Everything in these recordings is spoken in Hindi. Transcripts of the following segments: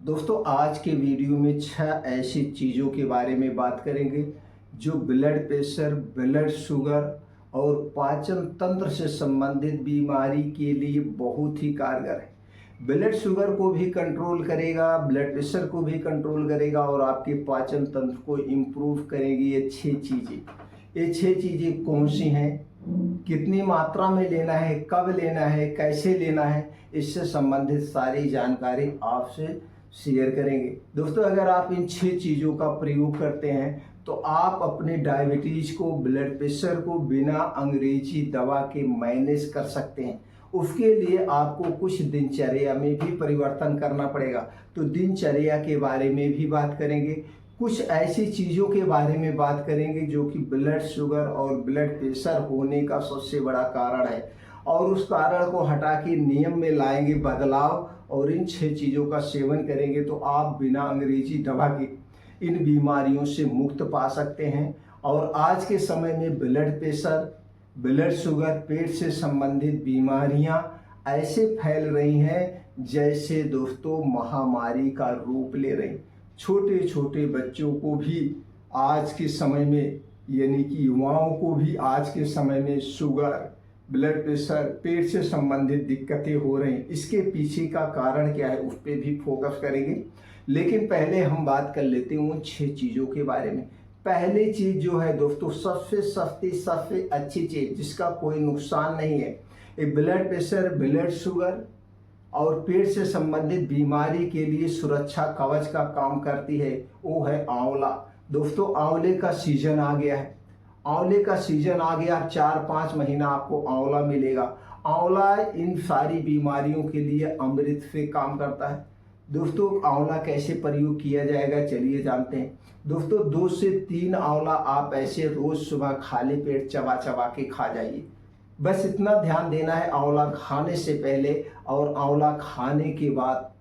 दोस्तों आज के वीडियो में 6 ऐसी चीज़ों के बारे में बात करेंगे जो ब्लड प्रेशर, ब्लड शुगर और पाचन तंत्र से संबंधित बीमारी के लिए बहुत ही कारगर है। ब्लड शुगर को भी कंट्रोल करेगा, ब्लड प्रेशर को भी कंट्रोल करेगा और आपके पाचन तंत्र को इम्प्रूव करेगी ये 6 चीज़ें। ये 6 चीज़ें कौन सी हैं, कितनी मात्रा में लेना है, कब लेना है, कैसे लेना है, इससे संबंधित सारी जानकारी आपसे शेयर करेंगे। दोस्तों अगर आप इन 6 चीज़ों का प्रयोग करते हैं तो आप अपने डायबिटीज़ को, ब्लड प्रेशर को बिना अंग्रेजी दवा के मैनेज कर सकते हैं। उसके लिए आपको कुछ दिनचर्या में भी परिवर्तन करना पड़ेगा। तो दिनचर्या के बारे में भी बात करेंगे, कुछ ऐसी चीज़ों के बारे में बात करेंगे जो कि ब्लड शुगर और ब्लड प्रेशर होने का सबसे बड़ा कारण है और उस कारण को हटा के नियम में लाएंगे बदलाव और इन 6 चीज़ों का सेवन करेंगे तो आप बिना अंग्रेजी दवा के इन बीमारियों से मुक्त पा सकते हैं। और आज के समय में ब्लड प्रेशर, ब्लड शुगर, पेट से संबंधित बीमारियां ऐसे फैल रही हैं जैसे दोस्तों महामारी का रूप ले रही। छोटे छोटे बच्चों को भी आज के समय में, यानी कि युवाओं को भी आज के समय में शुगर, ब्लड प्रेशर, पेट से संबंधित दिक्कतें हो रही हैं। इसके पीछे का कारण क्या है उस पर भी फोकस करेंगे, लेकिन पहले हम बात कर लेते हैं उन 6 चीज़ों के बारे में। पहली चीज़ जो है दोस्तों, सबसे सस्ती, सबसे अच्छी चीज़ जिसका कोई नुकसान नहीं है, ये ब्लड प्रेशर, ब्लड शुगर और पेट से संबंधित बीमारी के लिए सुरक्षा कवच का काम करती है, वो है आंवला। दोस्तों आंवले का सीजन आ गया है, आंवले का सीजन आ गया, 4-5 महीना आपको आंवला मिलेगा। आंवला इन सारी बीमारियों के लिए अमृत से काम करता है। दोस्तों आंवला कैसे प्रयोग किया जाएगा चलिए जानते हैं। दोस्तों 2 से 3 आंवला आप ऐसे रोज सुबह खाली पेट चबा चबा के खा जाइए। बस इतना ध्यान देना है, आंवला खाने से पहले और आंवला खाने के बाद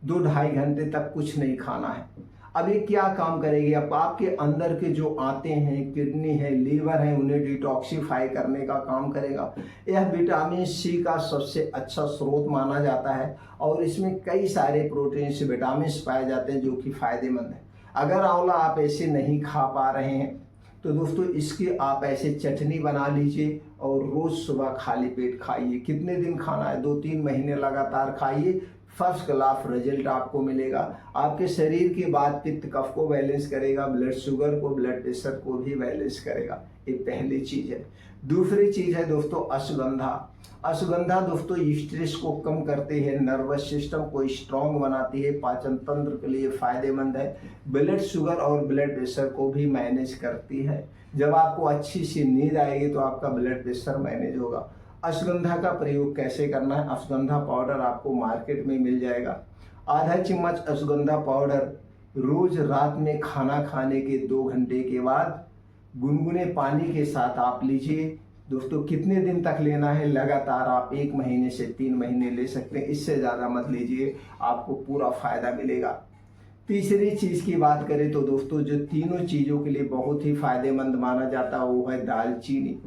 2-2.5 घंटे तक कुछ नहीं खाना है। अब ये क्या काम करेगी, अब आपके अंदर के जो आते हैं, किडनी है, लीवर है, उन्हें डिटॉक्सिफाई करने का काम करेगा। यह विटामिन सी का सबसे अच्छा स्रोत माना जाता है और इसमें कई सारे प्रोटीन्स, विटामिन्स पाए जाते हैं जो कि फायदेमंद है। अगर आंवला आप ऐसे नहीं खा पा रहे हैं तो दोस्तों इसकी आप ऐसे चटनी बना लीजिए और रोज सुबह खाली पेट खाइए। कितने दिन खाना है, 2-3 महीने लगातार खाइए, फर्स्ट क्लास रिजल्ट आपको मिलेगा। आपके शरीर के बाद पित्त कफ को बैलेंस करेगा, ब्लड शुगर को, ब्लड प्रेशर को भी बैलेंस करेगा। ये पहली चीज है। दूसरी चीज है दोस्तों अश्वगंधा। अश्वगंधा दोस्तों स्ट्रेस को कम करते हैं, नर्वस सिस्टम को स्ट्रांग बनाती है, पाचन तंत्र के लिए फायदेमंद है, ब्लड शुगर और ब्लड प्रेशर को भी मैनेज करती है। जब आपको अच्छी सी नींद आएगी तो आपका ब्लड प्रेशर मैनेज होगा। अश्वगंधा का प्रयोग कैसे करना है, अश्वगंधा पाउडर आपको मार्केट में मिल जाएगा। आधा चम्मच अश्वगंधा पाउडर रोज रात में खाना खाने के 2 घंटे के बाद गुनगुने पानी के साथ आप लीजिए। दोस्तों कितने दिन तक लेना है, लगातार आप 1 महीने से 3 महीने ले सकते हैं, इससे ज़्यादा मत लीजिए, आपको पूरा फायदा मिलेगा। तीसरी चीज़ की बात करें तो दोस्तों जो तीनों चीज़ों के लिए बहुत ही फायदेमंद माना जाता है वो है दालचीनी।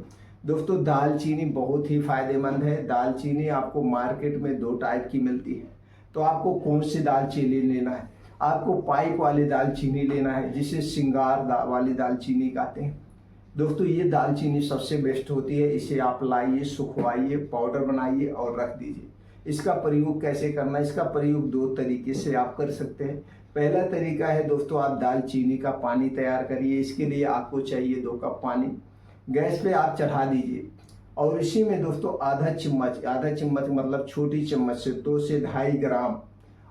दोस्तों दालचीनी बहुत ही फायदेमंद है। दालचीनी आपको मार्केट में 2 टाइप की मिलती है, तो आपको कौन सी दालचीनी लेना है, आपको पाइप वाली दालचीनी लेना है जिसे सिंगार वाली दालचीनी कहते हैं। दोस्तों ये दालचीनी सबसे बेस्ट होती है, इसे आप लाइए, सुखवाइए, पाउडर बनाइए और रख दीजिए। इसका प्रयोग कैसे करना है, इसका प्रयोग 2 तरीके से आप कर सकते हैं। पहला तरीका है दोस्तों, आप दालचीनी का पानी तैयार करिए। इसके लिए आपको चाहिए 2 कप पानी, गैस पे आप चढ़ा दीजिए और इसी में दोस्तों आधा चम्मच मतलब छोटी चम्मच से 2 से 2.5 ग्राम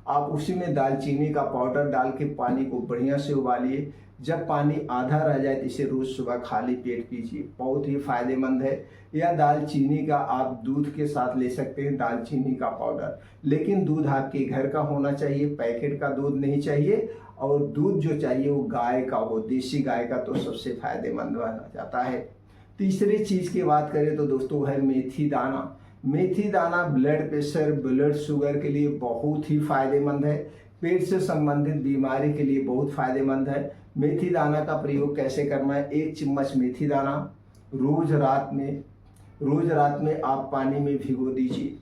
आप उसी में दालचीनी का पाउडर डाल के पानी को बढ़िया से उबालिए। जब पानी आधा रह जाए तो इसे रोज सुबह खाली पेट पीजिए, बहुत ही फायदेमंद है। या दालचीनी का आप दूध के साथ ले सकते हैं, दालचीनी का पाउडर, लेकिन दूध आपके घर का होना चाहिए, पैकेट का दूध नहीं चाहिए। और दूध जो चाहिए वो गाय का हो, देसी गाय का, तो सबसे फायदेमंद माना जाता है। तीसरी चीज़ की बात करें तो दोस्तों है मेथी दाना। मेथी दाना ब्लड प्रेशर, ब्लड शुगर के लिए बहुत ही फायदेमंद है, पेट से संबंधित बीमारी के लिए बहुत फायदेमंद है। मेथी दाना का प्रयोग कैसे करना है, 1 चम्मच मेथी दाना रोज रात में आप पानी में भिगो दीजिए।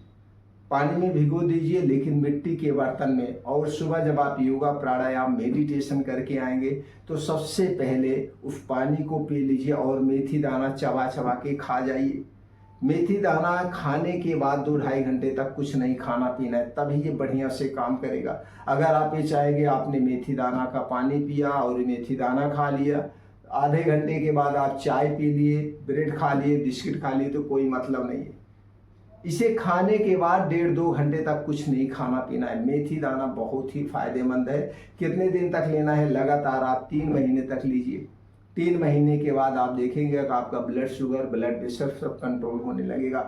पानी में भिगो दीजिए लेकिन मिट्टी के बर्तन में। और सुबह जब आप योगा प्राणायाम मेडिटेशन करके आएंगे तो सबसे पहले उस पानी को पी लीजिए और मेथी दाना चबा चबा के खा जाइए। मेथी दाना खाने के बाद 2-2.5 घंटे तक कुछ नहीं खाना पीना है, तभी ये बढ़िया से काम करेगा। अगर आप ये चाहेंगे आपने मेथी दाना का पानी पिया और मेथी दाना खा लिया, आधे घंटे के बाद आप चाय पी लिए, ब्रेड खा लिए, बिस्किट खा लिए, तो कोई मतलब नहीं है। इसे खाने के बाद 1.5-2 घंटे तक कुछ नहीं खाना पीना है। मेथी दाना बहुत ही फायदेमंद है। कितने दिन तक लेना है? लगातार आप 3 महीने तक लीजिए। 3 महीने के बाद आप देखेंगे कि आपका ब्लड शुगर, ब्लड प्रेशर सब कंट्रोल होने लगेगा।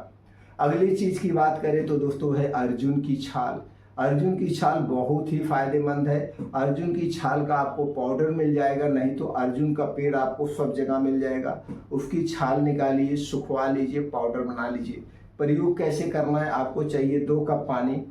अगली चीज़ की बात करें तो दोस्तों है अर्जुन की छाल। अर्जुन की छाल बहुत ही फायदेमंद है। अर्जुन की छाल का आपको पाउडर मिल जाएगा, नहीं तो अर्जुन का पेड़ आपको सब जगह मिल जाएगा। उसकी छाल निकालिए, सुखवा लीजिए, पाउडर बना लीजिए। प्रयोग कैसे करना है? आपको चाहिए 2 कप पानी,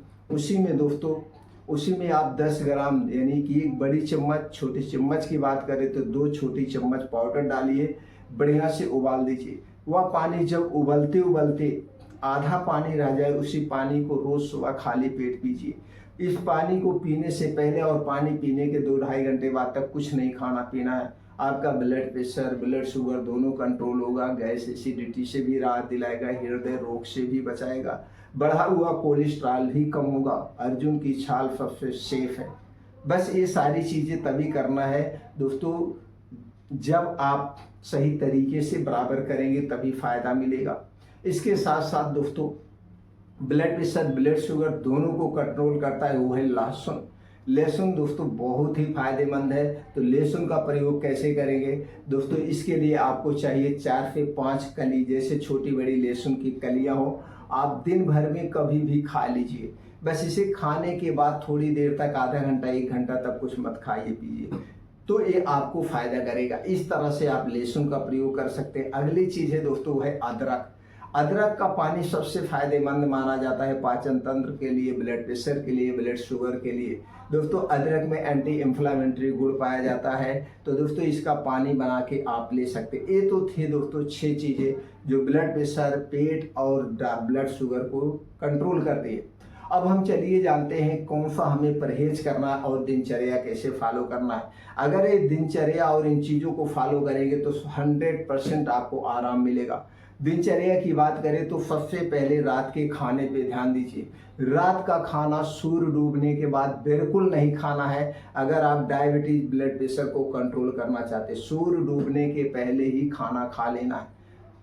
उसी में आप 10 ग्राम यानी कि 1 बड़ी चम्मच, छोटी चम्मच की बात करें तो 2 छोटी चम्मच पाउडर डालिए, बढ़िया से उबाल दीजिए। वह पानी जब उबलते उबलते आधा पानी रह जाए, उसी पानी को रोज सुबह खाली पेट पीजिए। इस पानी को पीने से पहले और पानी पीने के 2-2.5 घंटे बाद तक कुछ नहीं खाना पीना है। आपका ब्लड प्रेशर, ब्लड शुगर दोनों कंट्रोल होगा। गैस एसिडिटी से भी राहत दिलाएगा, हृदय रोग से भी बचाएगा, बढ़ा हुआ कोलेस्ट्रॉल भी कम होगा। अर्जुन की छाल सबसे सेफ है। बस ये सारी चीज़ें तभी करना है दोस्तों जब आप सही तरीके से बराबर करेंगे, तभी फायदा मिलेगा। इसके साथ साथ दोस्तों ब्लड प्रेशर, ब्लड शुगर दोनों को कंट्रोल करता है वो है लहसुन। लहसुन दोस्तों बहुत ही फायदेमंद है। तो लहसुन का प्रयोग कैसे करेंगे दोस्तों? इसके लिए आपको चाहिए 4 से 5 कली, जैसे छोटी बड़ी लहसुन की कलियां हो। आप दिन भर में कभी भी खा लीजिए। बस इसे खाने के बाद थोड़ी देर तक, आधा घंटा 1 घंटा तक कुछ मत खाइए पीजिए, तो ये आपको फायदा करेगा। इस तरह से आप लहसुन का प्रयोग कर सकते हैं। अगली चीज़ है दोस्तों है अदरक। अदरक का पानी सबसे फायदेमंद माना जाता है पाचन तंत्र के लिए, ब्लड प्रेशर के लिए, ब्लड शुगर के लिए। दोस्तों अदरक में एंटी इन्फ्लामेटरी गुण पाया जाता है, तो दोस्तों इसका पानी बना के आप ले सकते हैं। ये तो थे दोस्तों 6 चीज़ें जो ब्लड प्रेशर, पेट और ब्लड शुगर को कंट्रोल करती है। अब हम चलिए जानते हैं कौन सा हमें परहेज करना है और दिनचर्या कैसे फॉलो करना है। अगर ये दिनचर्या और इन चीज़ों को फॉलो करेंगे तो 100% आपको आराम मिलेगा। दिनचर्या की बात करें तो सबसे पहले रात के खाने पे ध्यान दीजिए। रात का खाना सूर्य डूबने के बाद बिल्कुल नहीं खाना है। अगर आप डायबिटीज, ब्लड प्रेशर को कंट्रोल करना चाहते हैं, सूर्य डूबने के पहले ही खाना खा लेना है।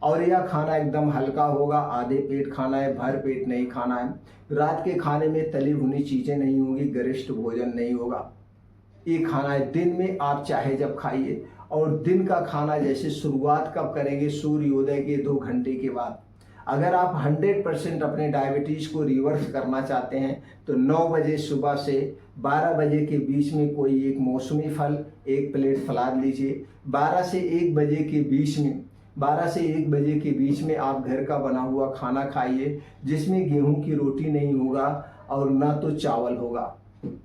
और यह खाना एकदम हल्का होगा, आधे पेट खाना है, भर पेट नहीं खाना है। रात के खाने में तली भुनी चीज़ें नहीं होंगी, गरिष्ठ भोजन नहीं होगा। ये खाना है दिन में आप चाहे जब खाइए। और दिन का खाना जैसे शुरुआत कब करेंगे? सूर्योदय के 2 घंटे के बाद। अगर आप 100% अपने डायबिटीज़ को रिवर्स करना चाहते हैं तो 9 बजे सुबह से 12 बजे के बीच में कोई एक मौसमी फल, 1 प्लेट सलाद लीजिए। 12 से 1 बजे के बीच में आप घर का बना हुआ खाना खाइए, जिसमें गेहूं की रोटी नहीं होगा और ना तो चावल होगा।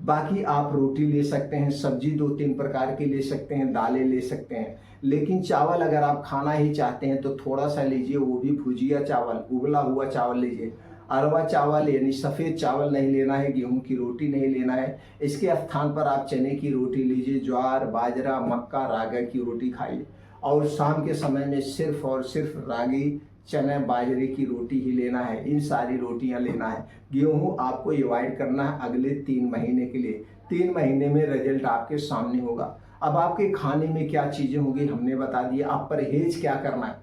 बाकी आप रोटी ले सकते हैं, सब्जी 2-3 प्रकार की ले सकते हैं, दालें ले सकते हैं। लेकिन चावल अगर आप खाना ही चाहते हैं तो थोड़ा सा लीजिए, वो भी भुजिया चावल, उबला हुआ चावल लीजिए। अरवा चावल यानी सफ़ेद चावल नहीं लेना है, गेहूं की रोटी नहीं लेना है। इसके स्थान पर आप चने की रोटी लीजिए, ज्वार, बाजरा, मक्का, रागी की रोटी खाइए। और शाम के समय में सिर्फ और सिर्फ रागी, चने, बाजरे की रोटी ही लेना है। इन सारी रोटियां लेना है। गेहूं आपको अवॉइड करना है अगले 3 महीने के लिए। 3 महीने में रिजल्ट आपके सामने होगा। अब आपके खाने में क्या चीज़ें होंगी हमने बता दिया। आप परहेज क्या करना है?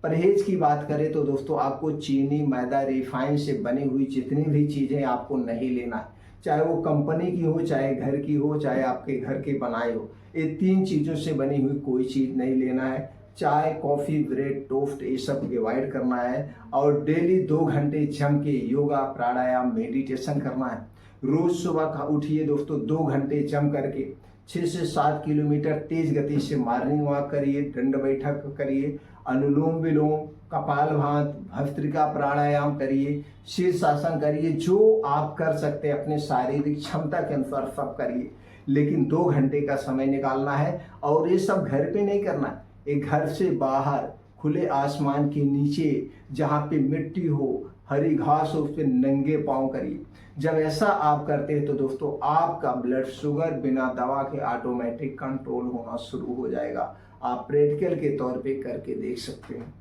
परहेज की बात करें तो दोस्तों आपको चीनी, मैदा, रिफाइन से बनी हुई जितनी भी चीज़ें आपको नहीं लेना है। चाहे वो कंपनी की हो, चाहे घर की हो, चाहे आपके घर के बनाए हो। ये 3 चीज़ों से बनी हुई कोई चीज़ नहीं लेना है। चाय, कॉफ़ी, ब्रेड, टोस्ट ये सब अवॉइड करना है। और डेली 2 घंटे जम के योगा, प्राणायाम, मेडिटेशन करना है। रोज़ सुबह उठिए दोस्तों, 2 घंटे जम करके 6 से 7 किलोमीटर तेज गति से मॉर्निंग वॉक करिए, दंड बैठक करिए, अनुलोम विलोम, कपालभाति, भस्त्रिका प्राणायाम करिए, शीर्षासन करिए। जो आप कर सकते हैं अपने शारीरिक क्षमता के अनुसार सब करिए, लेकिन 2 घंटे का समय निकालना है। और ये सब घर पे नहीं करना है, एक घर से बाहर खुले आसमान के नीचे, जहाँ पे मिट्टी हो, हरी घास हो उस पर नंगे पाँव करिए। जब ऐसा आप करते हैं तो दोस्तों आपका ब्लड शुगर बिना दवा के ऑटोमेटिक कंट्रोल होना शुरू हो जाएगा। आप प्रैक्टिकल के तौर पे करके देख सकते हैं।